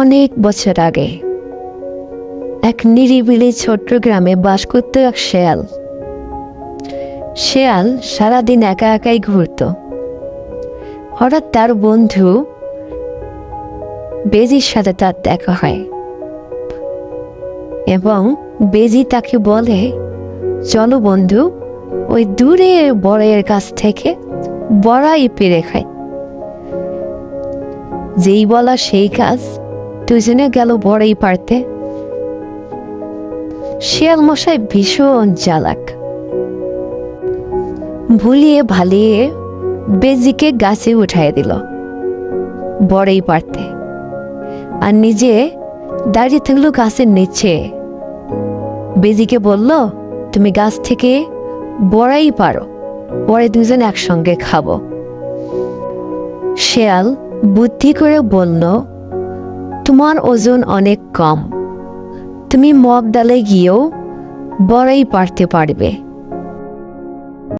অনেক বছর আগে এক নিরিবিলি ছোট্ট গ্রামে বাস করত এক শেয়াল। শেয়াল সারাদিন একা একাই ঘুরত। হঠাৎ তার বন্ধু বেজির সাথে তার দেখা হয় এবং বেজি তাকে বলে, চলো বন্ধু, ওই দূরে বড়ের কাছ থেকে বড়াই পেরে খাই। যেই বলা সেই কাজ, দুজনে গেল বড়াই পারতে। শিয়াল মশাই ভীষণ চালাক, ভুলিয়ে ভালিয়ে বেজিকে গাছে উঠাই দিল বড়াই পারতে, আর নিজে দাঁড়িয়ে থাকলো গাছের নিচে। বেজিকে বলল, তুমি গাছ থেকে বড়াই পারো, পরে দুজন একসঙ্গে খাবো। শেয়াল বুদ্ধি করে বলল, তোমার ওজন অনেক কম, তুমি মগ ডালে গিয়েও বড়াই পারতে পারবে।